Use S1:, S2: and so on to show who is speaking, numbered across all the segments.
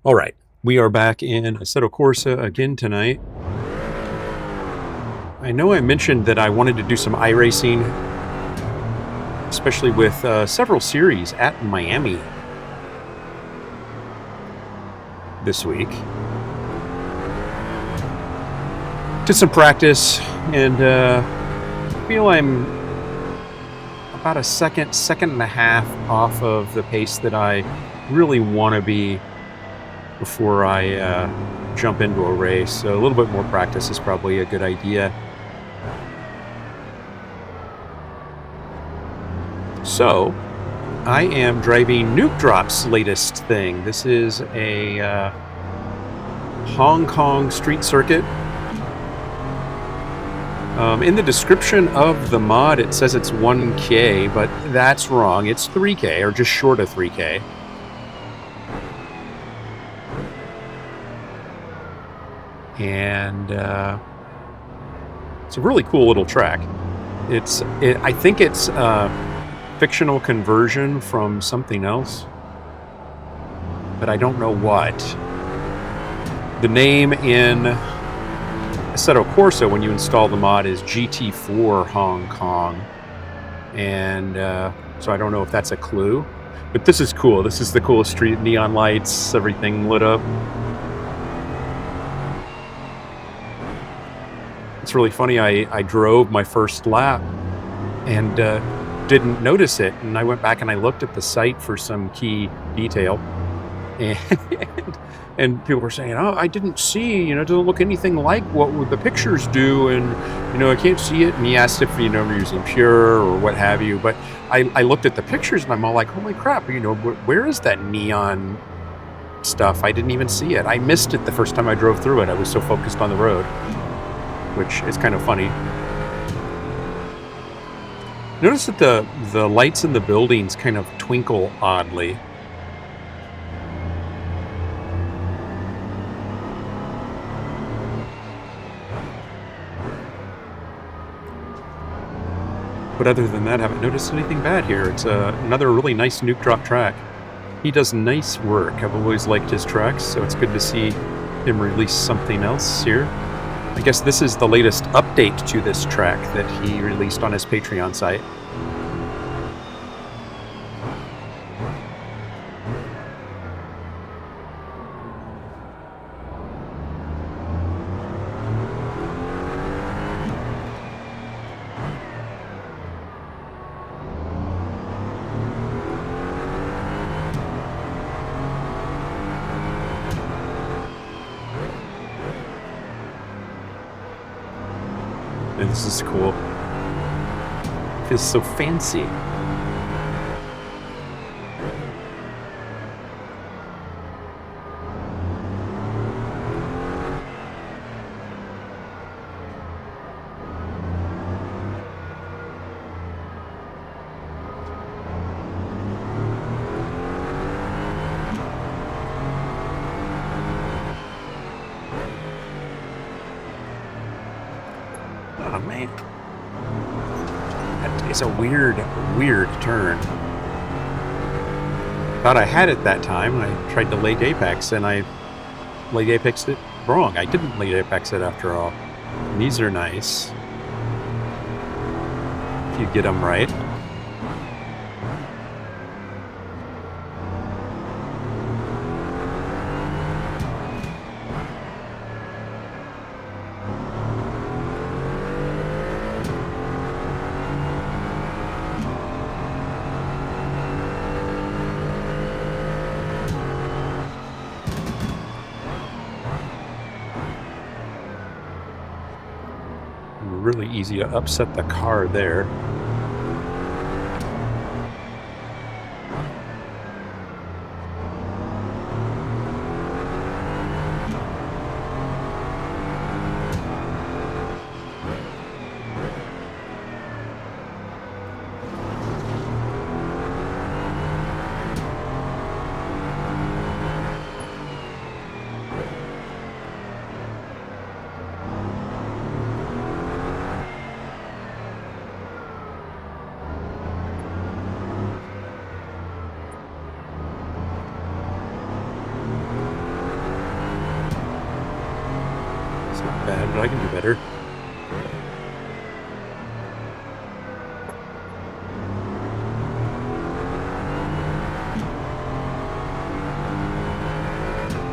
S1: All right, we are back in Assetto Corsa again tonight. I know I mentioned that I wanted to do some iRacing, especially with several series at Miami this week. Did some practice and feel I'm about a second and a half off of the pace that I really want to be before I jump into a race. So a little bit more practice is probably a good idea. So I am driving Nukedrop's latest thing. This is a Hong Kong street circuit. In the description of the mod, it says it's 1K, but that's wrong. It's 3K, or just short of 3K. And it's a really cool little track. I think it's a fictional conversion from something else, but I don't know what. The name in Assetto Corsa, when you install the mod, is GT4 Hong Kong, and so I don't know if that's a clue, but this is cool. This is the coolest street, neon lights, everything lit up. It's really funny. I drove my first lap and didn't notice it, and I went back and I looked at the site for some key detail, and people were saying, "Oh, I didn't see. It doesn't look anything like what would the pictures do, and I can't see it." And he asked if we're using pure or what have you. But I looked at the pictures and I'm all like, "Holy crap! Where is that neon stuff? I didn't even see it. I missed it the first time I drove through it. I was so focused on the road." Which is kind of funny. Notice that the lights in the buildings kind of twinkle oddly. But other than that, I haven't noticed anything bad here. It's another really nice Nukedrop track. He does nice work. I've always liked his tracks, so it's good to see him release something else here. I guess this is the latest update to this track that he released on his Patreon site. And this is cool. It feels so fancy. Oh man, that is a weird turn. Thought I had it that time. I tried to late apex and I late apexed it wrong. I didn't late apex it after all. And these are nice if you get them right. Really easy to upset the car there. not bad, but I can do better.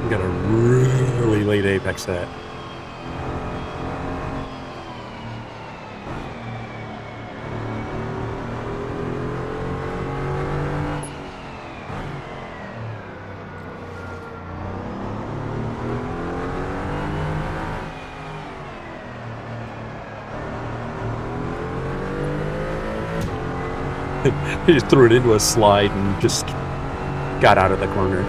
S1: We got a really late apex that. He just threw it into a slide and just got out of the corner.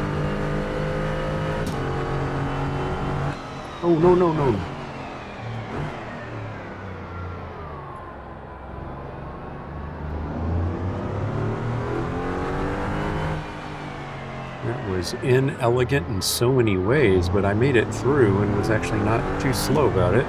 S1: Oh, no, no, no. That was inelegant in so many ways, but I made it through and was actually not too slow about it.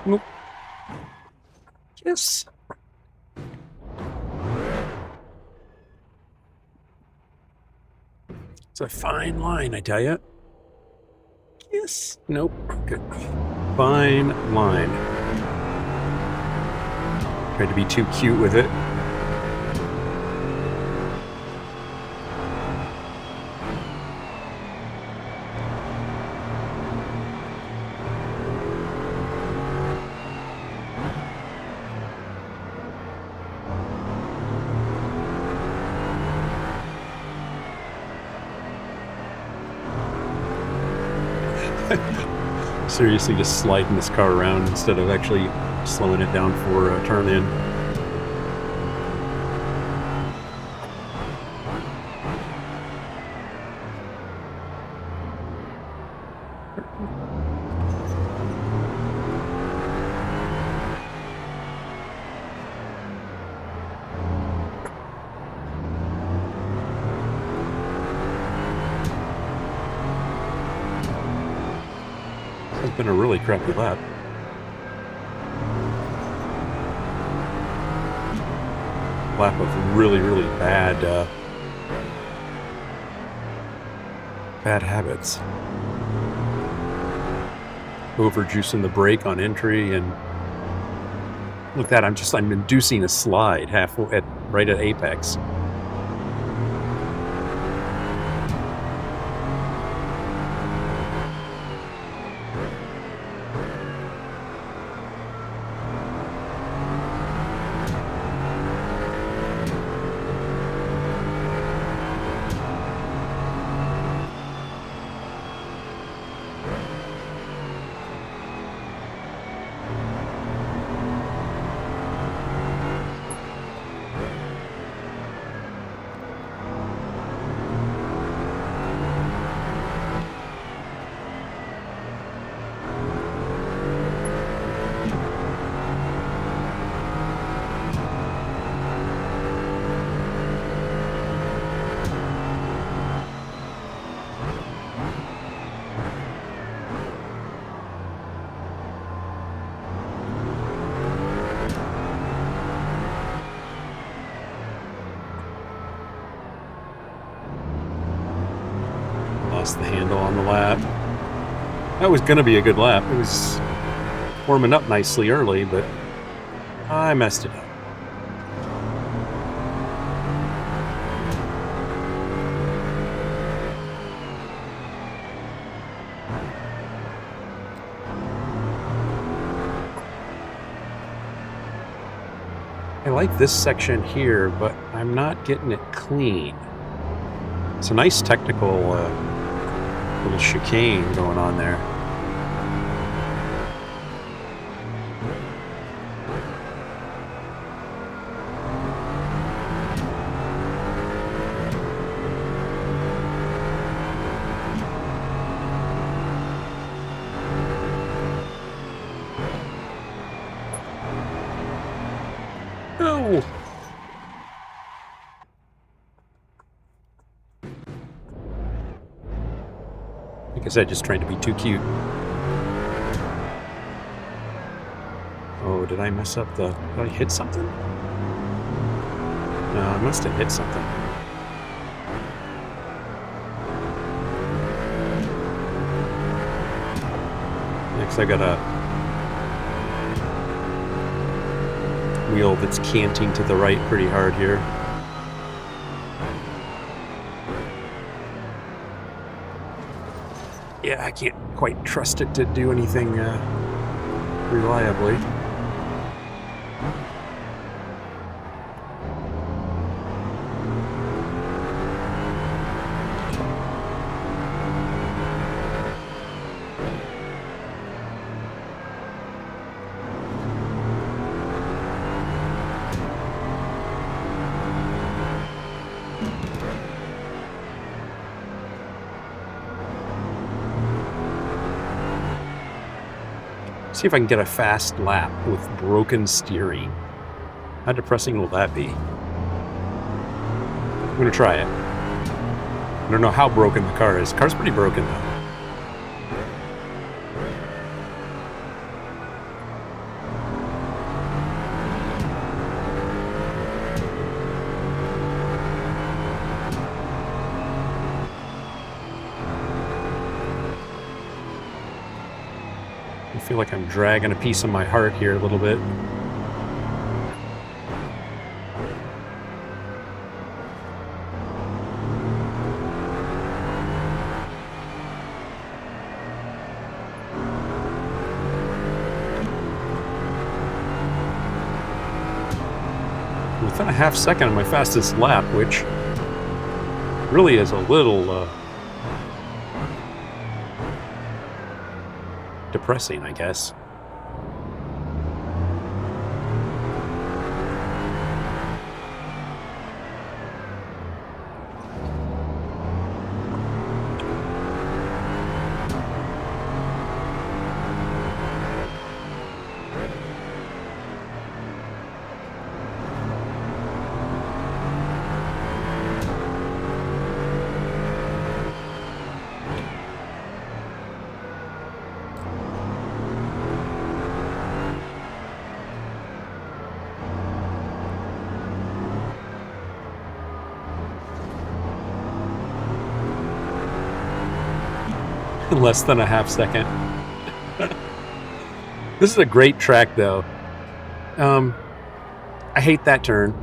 S1: Nope. Yes. It's a fine line, I tell you. Yes. Nope. Good. Fine line. Tried to be too cute with it. Seriously, just sliding this car around instead of actually slowing it down for a turn in. It's been a really crappy lap. Lap of really, really bad habits. Overjuicing the brake on entry, and look at that, I'm inducing a slide right at apex. Lost the handle on the lap. That was going to be a good lap. It was warming up nicely early, but I messed it up. I like this section here, but I'm not getting it clean. It's a nice technical little chicane going on there. No! Like I said, just trying to be too cute. Oh, did I mess up the... Did I hit something? No, I must have hit something. Next I got a wheel that's canting to the right pretty hard here. Yeah, I can't quite trust it to do anything reliably. See if I can get a fast lap with broken steering. How depressing will that be? I'm gonna try it. I don't know how broken the car is. The car's pretty broken though. I feel like I'm dragging a piece of my heart here a little bit. Within a half second of my fastest lap, which really is a little depressing, I guess. In less than a half second. This is a great track, though. I hate that turn.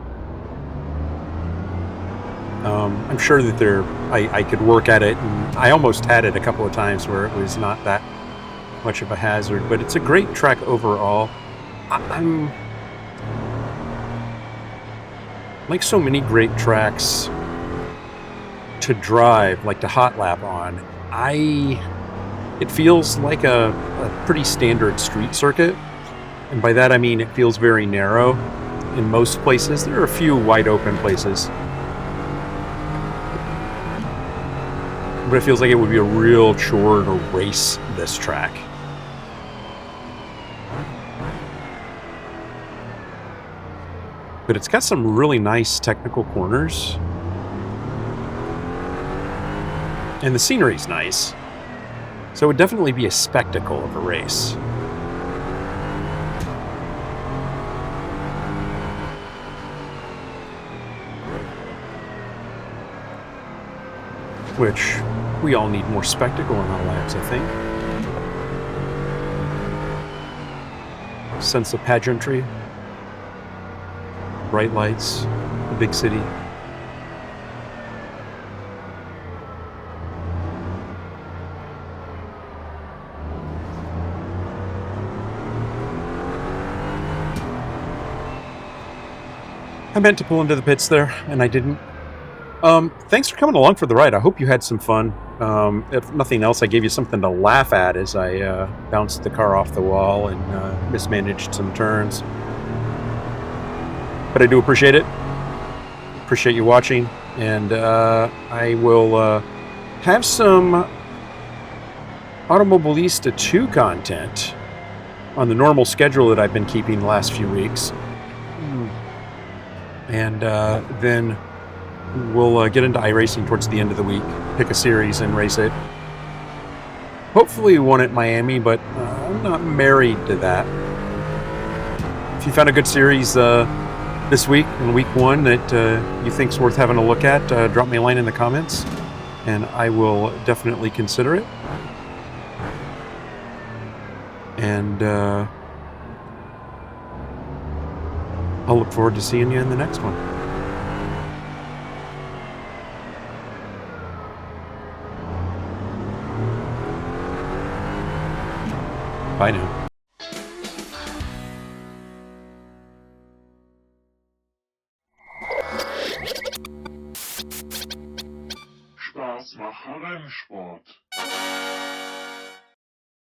S1: I'm sure that I could work at it, and I almost had it a couple of times where it was not that much of a hazard, but it's a great track overall. I'm like so many great tracks to drive, like to hot lap on. It feels like a pretty standard street circuit, and by that I mean it feels very narrow in most places. There are a few wide open places, but it feels like it would be a real chore to race this track. But it's got some really nice technical corners, and the scenery's nice. So it would definitely be a spectacle of a race. Which we all need more spectacle in our lives, I think. Sense of pageantry, bright lights, the big city. I meant to pull into the pits there, and I didn't. Thanks for coming along for the ride. I hope you had some fun. If nothing else, I gave you something to laugh at as I bounced the car off the wall and mismanaged some turns. But I do appreciate it. Appreciate you watching, and I will have some Automobilista 2 content on the normal schedule that I've been keeping the last few weeks. And then we'll get into iRacing towards the end of the week, pick a series and race it. Hopefully one at Miami, but I'm not married to that. If you found a good series this week, in week 1, that you think's worth having a look at, drop me a line in the comments, and I will definitely consider it. And I'll look forward to seeing you in the next one. Bye now.
S2: Spaß machen Rennsport.